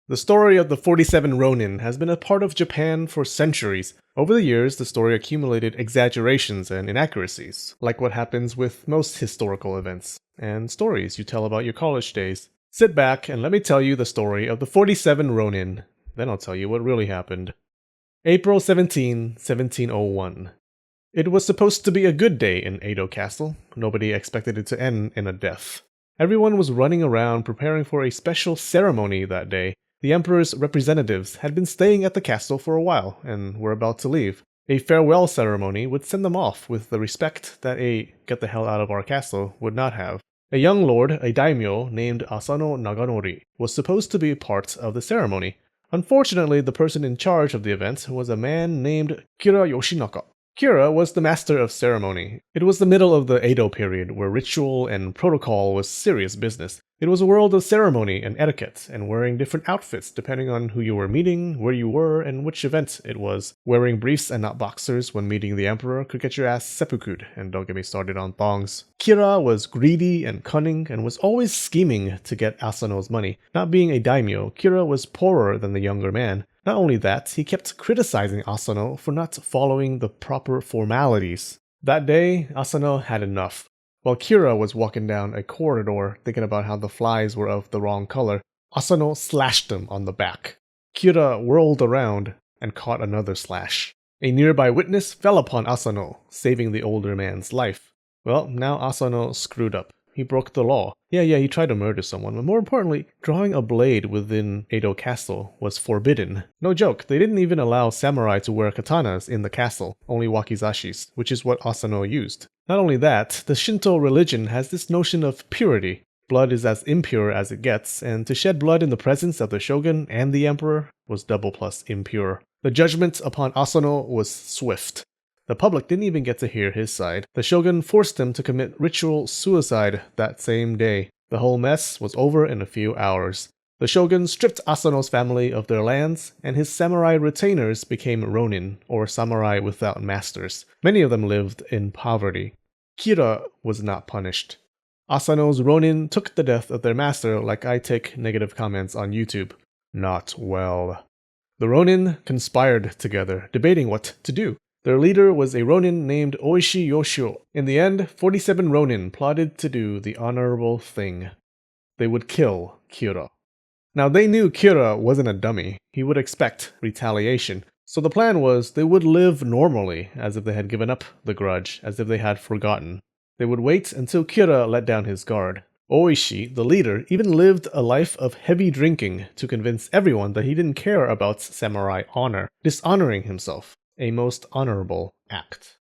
The story of the 47 Ronin has been a part of Japan for centuries. Over the years, the story accumulated exaggerations and inaccuracies, like what happens with most historical events, and stories you tell about your college days. Sit back and let me tell you the story of the 47 Ronin. Then I'll tell you what really happened. April 17, 1701. It was supposed to be a good day in Edo Castle. Nobody expected it to end in a death. Everyone was running around preparing for a special ceremony that day. The Emperor's representatives had been staying at the castle for a while and were about to leave. A farewell ceremony would send them off with the respect that a get the hell out of our castle would not have. A young lord, a daimyo named Asano Naganori, was supposed to be part of the ceremony. Unfortunately, the person in charge of the event was a man named Kira Yoshinaka. Kira was the master of ceremony. It was the middle of the Edo period, where ritual and protocol was serious business. It was a world of ceremony and etiquette, and wearing different outfits depending on who you were meeting, where you were, and which event it was. Wearing briefs and not boxers when meeting the emperor could get your ass seppuku'd, and don't get me started on thongs. Kira was greedy and cunning, and was always scheming to get Asano's money. Not being a daimyo, Kira was poorer than the younger man. Not only that, he kept criticizing Asano for not following the proper formalities. That day, Asano had enough. While Kira was walking down a corridor thinking about how the flies were of the wrong color, Asano slashed him on the back. Kira whirled around and caught another slash. A nearby witness fell upon Asano, saving the older man's life. Well, now Asano screwed up. He broke the law. Yeah, he tried to murder someone, but more importantly, drawing a blade within Edo Castle was forbidden. No joke, they didn't even allow samurai to wear katanas in the castle, only wakizashis, which is what Asano used. Not only that, the Shinto religion has this notion of purity. Blood is as impure as it gets, and to shed blood in the presence of the shogun and the emperor was double plus impure. The judgment upon Asano was swift. The public didn't even get to hear his side. The shogun forced him to commit ritual suicide that same day. The whole mess was over in a few hours. The shogun stripped Asano's family of their lands, and his samurai retainers became ronin, or samurai without masters. Many of them lived in poverty. Kira was not punished. Asano's ronin took the death of their master like I take negative comments on YouTube. Not well. The ronin conspired together, debating what to do. Their leader was a ronin named Oishi Yoshio. In the end, 47 ronin plotted to do the honorable thing. They would kill Kira. Now they knew Kira wasn't a dummy. He would expect retaliation. So the plan was they would live normally, as if they had given up the grudge, as if they had forgotten. They would wait until Kira let down his guard. Oishi, the leader, even lived a life of heavy drinking to convince everyone that he didn't care about samurai honor, dishonoring himself. A most honorable act.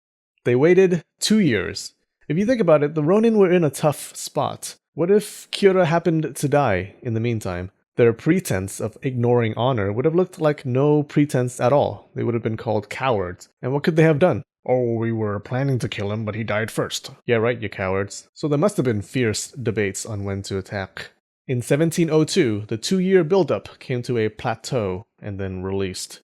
They waited 2 years. If you think about it, the ronin were in a tough spot. What if Kira happened to die in the meantime? Their pretense of ignoring honor would have looked like no pretense at all. They would have been called cowards. And what could they have done? Oh, we were planning to kill him, but he died first. Yeah, right, you cowards. So there must have been fierce debates on when to attack. In 1702, the 2-year buildup came to a plateau and then released.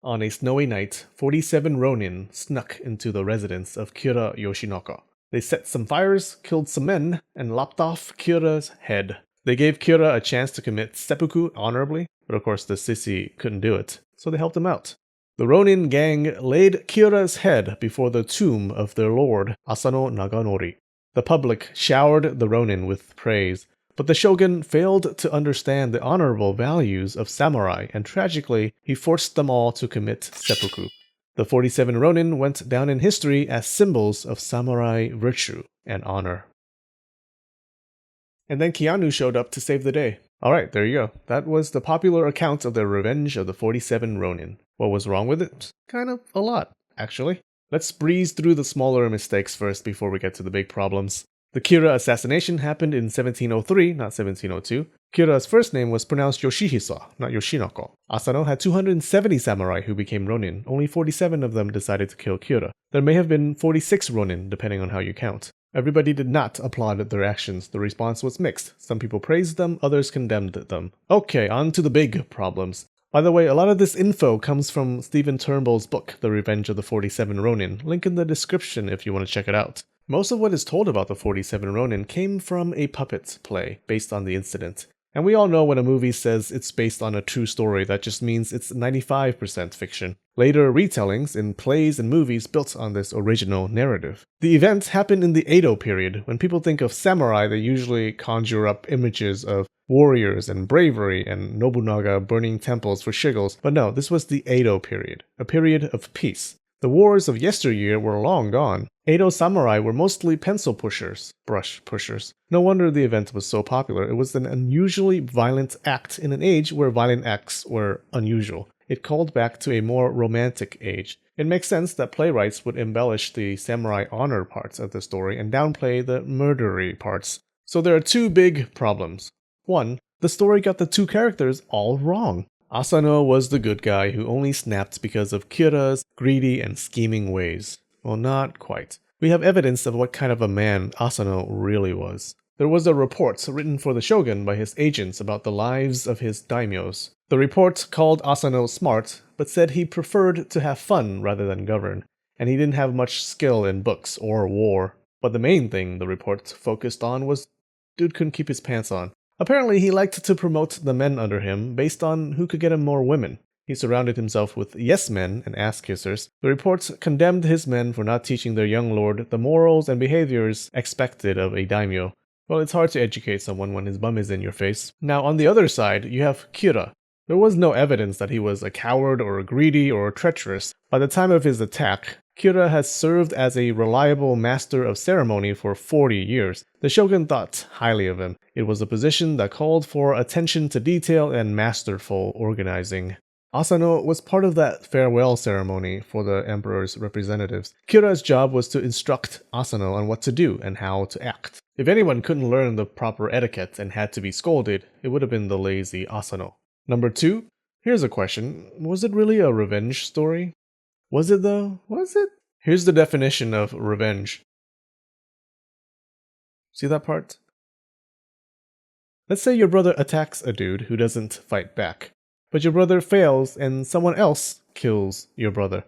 On a snowy night, 47 ronin snuck into the residence of Kira Yoshinaka. They set some fires, killed some men, and lopped off Kira's head. They gave Kira a chance to commit seppuku honorably, but of course the sissy couldn't do it, so they helped him out. The ronin gang laid Kira's head before the tomb of their lord, Asano Naganori. The public showered the ronin with praise. But the shogun failed to understand the honorable values of samurai, and tragically, he forced them all to commit seppuku. The 47 ronin went down in history as symbols of samurai virtue and honor. And then Keanu showed up to save the day. Alright, there you go. That was the popular account of the revenge of the 47 ronin. What was wrong with it? Kind of a lot, actually. Let's breeze through the smaller mistakes first before we get to the big problems. The Kira assassination happened in 1703, not 1702. Kira's first name was pronounced Yoshihisa, not Yoshinoko. Asano had 270 samurai who became ronin. Only 47 of them decided to kill Kira. There may have been 46 ronin, depending on how you count. Everybody did not applaud their actions. The response was mixed. Some people praised them, others condemned them. Okay, on to the big problems. By the way, a lot of this info comes from Stephen Turnbull's book, The Revenge of the 47 Ronin. Link in the description if you want to check it out. Most of what is told about the 47 Ronin came from a puppet play based on the incident. And we all know when a movie says it's based on a true story, that just means it's 95% fiction. Later retellings in plays and movies built on this original narrative. The event happened in the Edo period. When people think of samurai, they usually conjure up images of warriors and bravery and Nobunaga burning temples for shiggles. But no, this was the Edo period, a period of peace. The wars of yesteryear were long gone. Edo samurai were mostly pencil pushers, brush pushers. No wonder the event was so popular. It was an unusually violent act in an age where violent acts were unusual. It called back to a more romantic age. It makes sense that playwrights would embellish the samurai honor parts of the story and downplay the murdery parts. So there are two big problems. One, the story got the two characters all wrong. Asano was the good guy who only snapped because of Kira's greedy and scheming ways. Well, not quite. We have evidence of what kind of a man Asano really was. There was a report written for the shogun by his agents about the lives of his daimyos. The report called Asano smart, but said he preferred to have fun rather than govern, and he didn't have much skill in books or war. But the main thing the report focused on was dude couldn't keep his pants on. Apparently, he liked to promote the men under him based on who could get him more women. He surrounded himself with yes-men and ass-kissers. The reports condemned his men for not teaching their young lord the morals and behaviors expected of a daimyo. Well, it's hard to educate someone when his bum is in your face. Now, on the other side, you have Kira. There was no evidence that he was a coward or greedy or treacherous. By the time of his attack, Kira has served as a reliable master of ceremony for 40 years. The shogun thought highly of him. It was a position that called for attention to detail and masterful organizing. Asano was part of that farewell ceremony for the emperor's representatives. Kira's job was to instruct Asano on what to do and how to act. If anyone couldn't learn the proper etiquette and had to be scolded, it would have been the lazy Asano. Number 2, here's a question. Was it really a revenge story? Was it though? Was it? Here's the definition of revenge. See that part? Let's say your brother attacks a dude who doesn't fight back, but your brother fails and someone else kills your brother.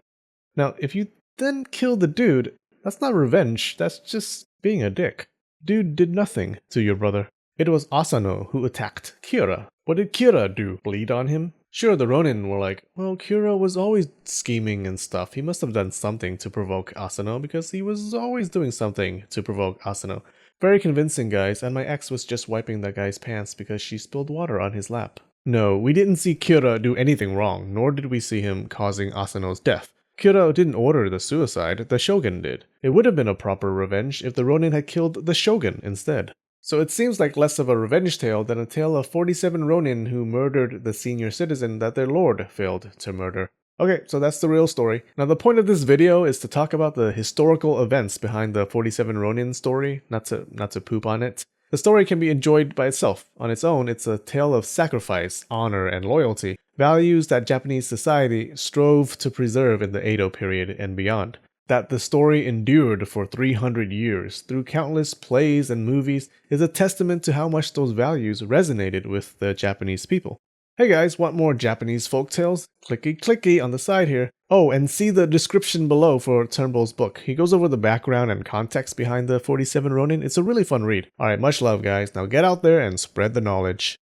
Now, if you then kill the dude, that's not revenge, that's just being a dick. Dude did nothing to your brother. It was Asano who attacked Kira. What did Kira do? Bleed on him? Sure, the Ronin were like, well, Kira was always scheming and stuff. He must have done something to provoke Asano because he was always doing something to provoke Asano. Very convincing, guys, and my ex was just wiping that guy's pants because she spilled water on his lap. No, we didn't see Kira do anything wrong, nor did we see him causing Asano's death. Kira didn't order the suicide, the shogun did. It would have been a proper revenge if the Ronin had killed the shogun instead. So it seems like less of a revenge tale than a tale of 47 Ronin who murdered the senior citizen that their lord failed to murder. Okay, so that's the real story. Now the point of this video is to talk about the historical events behind the 47 Ronin story, not to poop on it. The story can be enjoyed by itself. On its own, it's a tale of sacrifice, honor, and loyalty, values that Japanese society strove to preserve in the Edo period and beyond. That the story endured for 300 years through countless plays and movies is a testament to how much those values resonated with the Japanese people. Hey guys, want more Japanese folktales? Clicky clicky on the side here. Oh, and see the description below for Turnbull's book. He goes over the background and context behind the 47 Ronin. It's a really fun read. Alright, much love guys. Now get out there and spread the knowledge.